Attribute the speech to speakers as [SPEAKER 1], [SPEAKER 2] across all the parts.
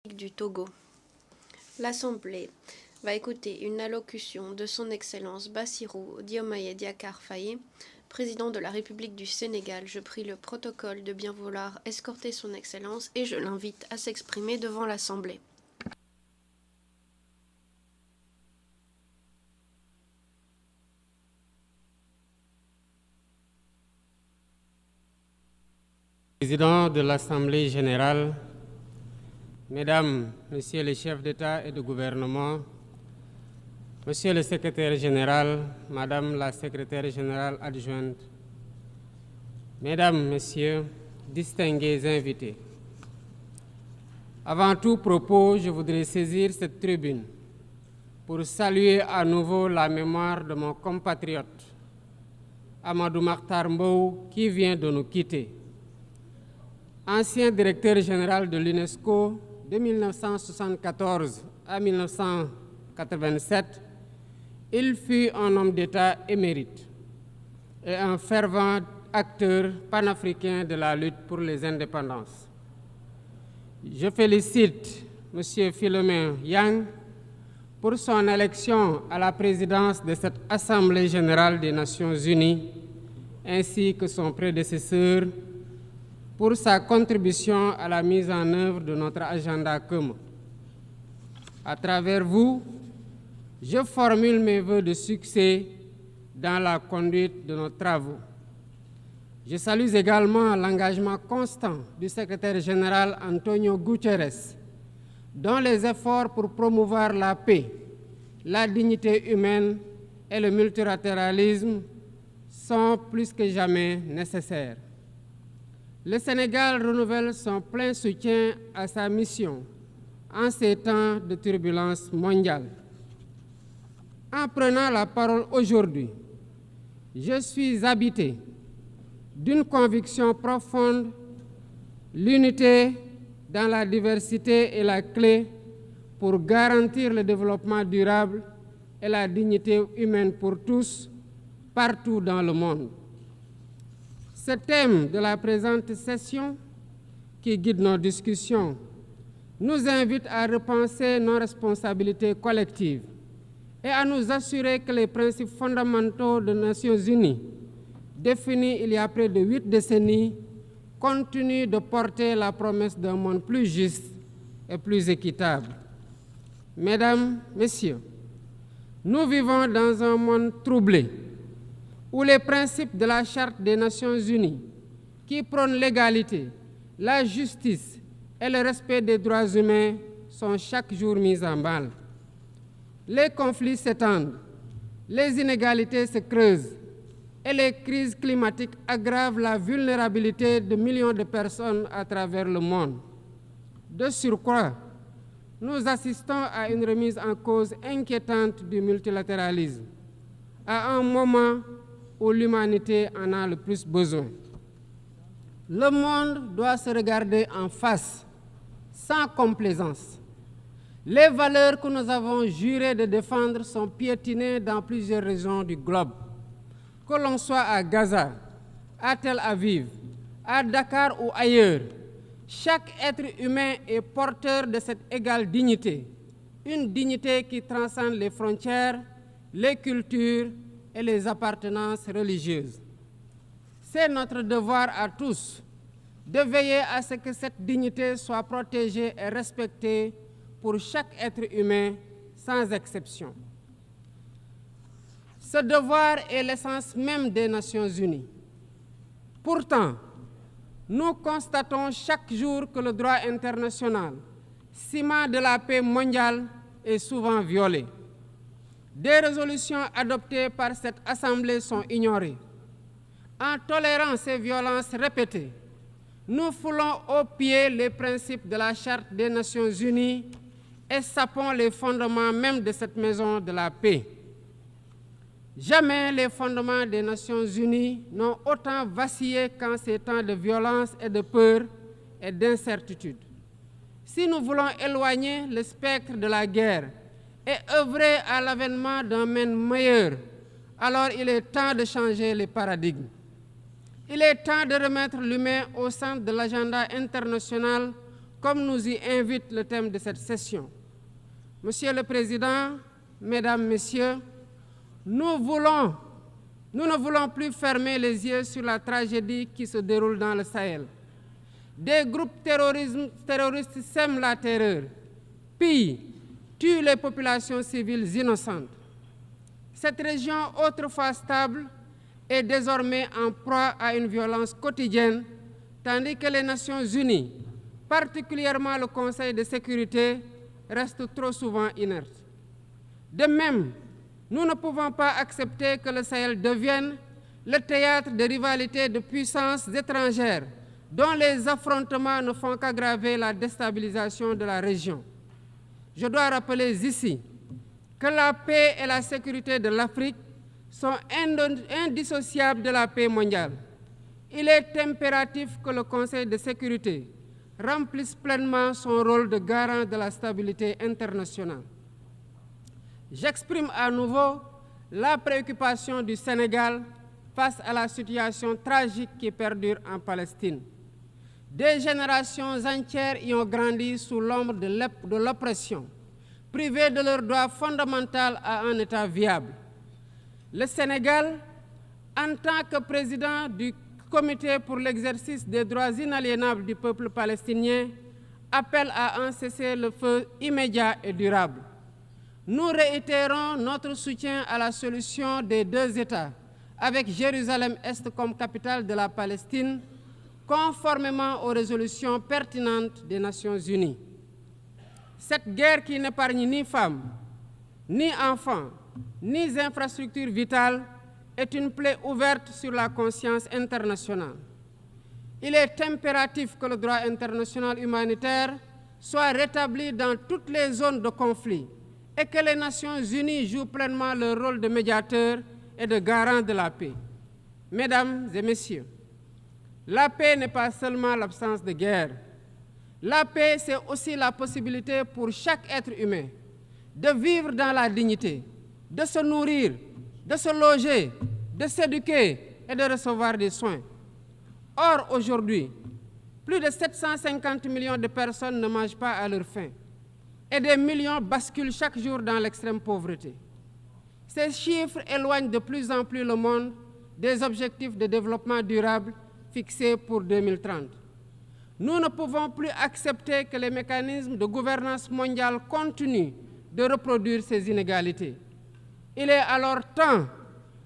[SPEAKER 1] Du Togo. L'Assemblée va écouter une allocution de Son Excellence Bassirou Diomaye Diakhar Faye, président de la République du Sénégal. Je prie le protocole de bien vouloir escorter Son Excellence et je l'invite à s'exprimer devant l'Assemblée.
[SPEAKER 2] Président de l'Assemblée générale, Mesdames, Messieurs les chefs d'État et de gouvernement, Monsieur le secrétaire général, Madame la secrétaire générale adjointe, Mesdames, Messieurs, distingués invités. Avant tout propos, je voudrais saisir cette tribune pour saluer à nouveau la mémoire de mon compatriote, Amadou Makhtar Mbow, qui vient de nous quitter. Ancien directeur général de l'UNESCO de 1974 à 1987, il fut un homme d'État émérite et un fervent acteur panafricain de la lutte pour les indépendances. Je félicite M. Philomène Yang pour son élection à la présidence de cette Assemblée générale des Nations unies, ainsi que son prédécesseur pour sa contribution à la mise en œuvre de notre agenda commun. À travers vous, je formule mes vœux de succès dans la conduite de nos travaux. Je salue également l'engagement constant du secrétaire général Antonio Guterres, dont les efforts pour promouvoir la paix, la dignité humaine et le multilatéralisme sont plus que jamais nécessaires. Le Sénégal renouvelle son plein soutien à sa mission en ces temps de turbulence mondiale. En prenant la parole aujourd'hui, je suis habité d'une conviction profonde: l'unité dans la diversité est la clé pour garantir le développement durable et la dignité humaine pour tous, partout dans le monde. Ce thème de la présente session, qui guide nos discussions, nous invite à repenser nos responsabilités collectives et à nous assurer que les principes fondamentaux des Nations unies, définis il y a près de 8 décennies, continuent de porter la promesse d'un monde plus juste et plus équitable. Mesdames, Messieurs, nous vivons dans un monde troublé, où les principes de la Charte des Nations unies, qui prônent l'égalité, la justice et le respect des droits humains, sont chaque jour mis en mal. Les conflits s'étendent, les inégalités se creusent et les crises climatiques aggravent la vulnérabilité de millions de personnes à travers le monde. De surcroît, nous assistons à une remise en cause inquiétante du multilatéralisme, à un moment où l'humanité en a le plus besoin. Le monde doit se regarder en face, sans complaisance. Les valeurs que nous avons juré de défendre sont piétinées dans plusieurs régions du globe. Que l'on soit à Gaza, à Tel Aviv, à Dakar ou ailleurs, chaque être humain est porteur de cette égale dignité, une dignité qui transcende les frontières, les cultures et les appartenances religieuses. C'est notre devoir à tous de veiller à ce que cette dignité soit protégée et respectée pour chaque être humain, sans exception. Ce devoir est l'essence même des Nations unies. Pourtant, nous constatons chaque jour que le droit international, ciment de la paix mondiale, est souvent violé. Des résolutions adoptées par cette Assemblée sont ignorées. En tolérant ces violences répétées, nous foulons aux pieds les principes de la Charte des Nations unies et sapons les fondements même de cette maison de la paix. Jamais les fondements des Nations unies n'ont autant vacillé qu'en ces temps de violence et de peur et d'incertitude. Si nous voulons éloigner le spectre de la guerre et œuvrer à l'avènement d'un monde meilleur, alors il est temps de changer les paradigmes. Il est temps de remettre l'humain au centre de l'agenda international comme nous y invite le thème de cette session. Monsieur le Président, Mesdames, Messieurs, nous ne voulons plus fermer les yeux sur la tragédie qui se déroule dans le Sahel. Des groupes terroristes sèment la terreur, pillent, tuent les populations civiles innocentes. Cette région, autrefois stable, est désormais en proie à une violence quotidienne, tandis que les Nations Unies, particulièrement le Conseil de sécurité, restent trop souvent inertes. De même, nous ne pouvons pas accepter que le Sahel devienne le théâtre de rivalités de puissances étrangères dont les affrontements ne font qu'aggraver la déstabilisation de la région. Je dois rappeler ici que la paix et la sécurité de l'Afrique sont indissociables de la paix mondiale. Il est impératif que le Conseil de sécurité remplisse pleinement son rôle de garant de la stabilité internationale. J'exprime à nouveau la préoccupation du Sénégal face à la situation tragique qui perdure en Palestine. Des générations entières y ont grandi sous l'ombre de l'oppression, privées de leur droit fondamental à un État viable. Le Sénégal, en tant que président du Comité pour l'exercice des droits inaliénables du peuple palestinien, appelle à un cessez-le-feu immédiat et durable. Nous réitérons notre soutien à la solution des deux États, avec Jérusalem-Est comme capitale de la Palestine, conformément aux résolutions pertinentes des Nations Unies. Cette guerre qui n'épargne ni femmes, ni enfants, ni infrastructures vitales est une plaie ouverte sur la conscience internationale. Il est impératif que le droit international humanitaire soit rétabli dans toutes les zones de conflit et que les Nations Unies jouent pleinement leur rôle de médiateur et de garant de la paix. Mesdames et Messieurs, la paix n'est pas seulement l'absence de guerre. La paix, c'est aussi la possibilité pour chaque être humain de vivre dans la dignité, de se nourrir, de se loger, de s'éduquer et de recevoir des soins. Or, aujourd'hui, plus de 750 millions de personnes ne mangent pas à leur faim et des millions basculent chaque jour dans l'extrême pauvreté. Ces chiffres éloignent de plus en plus le monde des objectifs de développement durable fixés pour 2030. Nous ne pouvons plus accepter que les mécanismes de gouvernance mondiale continuent de reproduire ces inégalités. Il est alors temps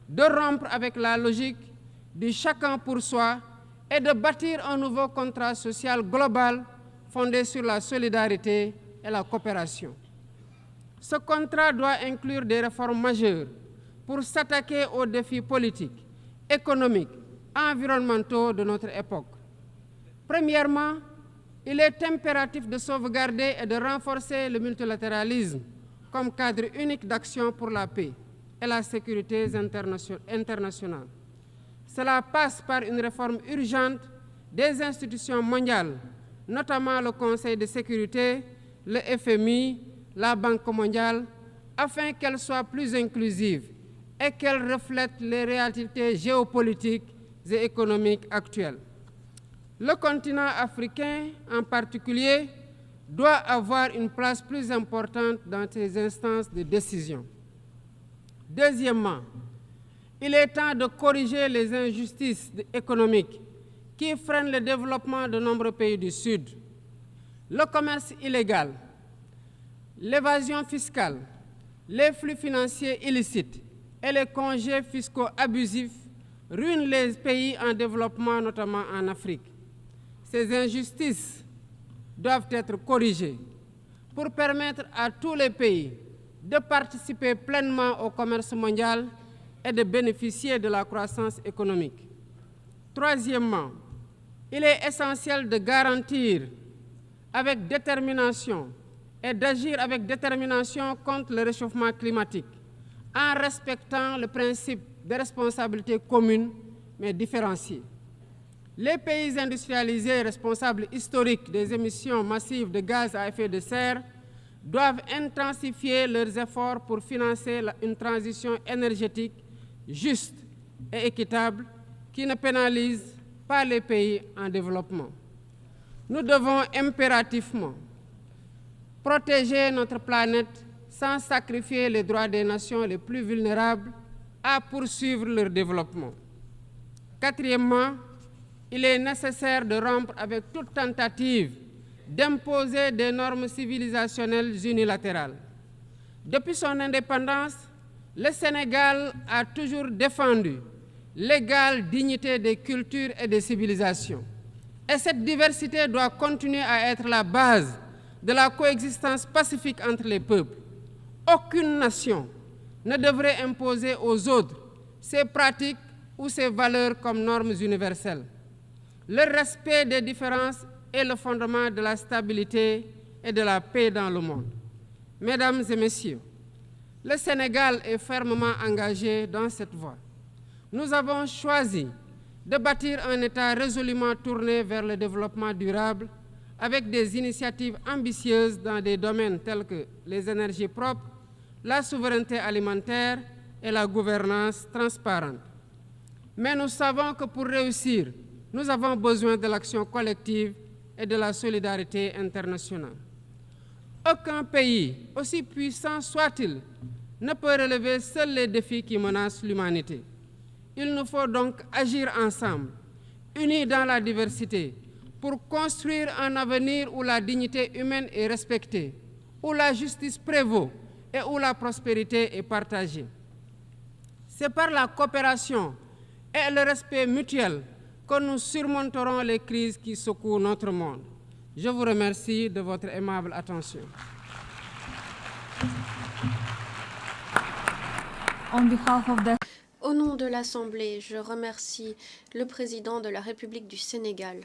[SPEAKER 2] de rompre avec la logique du chacun pour soi et de bâtir un nouveau contrat social global fondé sur la solidarité et la coopération. Ce contrat doit inclure des réformes majeures pour s'attaquer aux défis politiques, économiques, environnementaux de notre époque. Premièrement, il est impératif de sauvegarder et de renforcer le multilatéralisme comme cadre unique d'action pour la paix et la sécurité internationale. Cela passe par une réforme urgente des institutions mondiales, notamment le Conseil de sécurité, le FMI, la Banque mondiale, afin qu'elles soient plus inclusives et qu'elles reflètent les réalités géopolitiques et économiques actuelles. Le continent africain, en particulier, doit avoir une place plus importante dans ces instances de décision. Deuxièmement, il est temps de corriger les injustices économiques qui freinent le développement de nombreux pays du Sud. Le commerce illégal, l'évasion fiscale, les flux financiers illicites et les congés fiscaux abusifs ruinent les pays en développement, notamment en Afrique. Ces injustices doivent être corrigées pour permettre à tous les pays de participer pleinement au commerce mondial et de bénéficier de la croissance économique. Troisièmement, il est essentiel de garantir avec détermination et d'agir avec détermination contre le réchauffement climatique en respectant le principe de responsabilité commune mais différenciée. Les pays industrialisés responsables historiques des émissions massives de gaz à effet de serre doivent intensifier leurs efforts pour financer une transition énergétique juste et équitable qui ne pénalise pas les pays en développement. Nous devons impérativement protéger notre planète sans sacrifier les droits des nations les plus vulnérables à poursuivre leur développement. Quatrièmement, il est nécessaire de rompre avec toute tentative d'imposer des normes civilisationnelles unilatérales. Depuis son indépendance, le Sénégal a toujours défendu l'égale dignité des cultures et des civilisations. Et cette diversité doit continuer à être la base de la coexistence pacifique entre les peuples. Aucune nation ne devrait imposer aux autres ses pratiques ou ses valeurs comme normes universelles. Le respect des différences est le fondement de la stabilité et de la paix dans le monde. Mesdames et messieurs, le Sénégal est fermement engagé dans cette voie. Nous avons choisi de bâtir un État résolument tourné vers le développement durable avec des initiatives ambitieuses dans des domaines tels que les énergies propres, la souveraineté alimentaire et la gouvernance transparente. Mais nous savons que pour réussir, nous avons besoin de l'action collective et de la solidarité internationale. Aucun pays, aussi puissant soit-il, ne peut relever seuls les défis qui menacent l'humanité. Il nous faut donc agir ensemble, unis dans la diversité, pour construire un avenir où la dignité humaine est respectée, où la justice prévaut et où la prospérité est partagée. C'est par la coopération et le respect mutuel que nous surmonterons les crises qui secouent notre monde. Je vous remercie de votre aimable attention.
[SPEAKER 1] Au nom de l'Assemblée, je remercie le président de la République du Sénégal.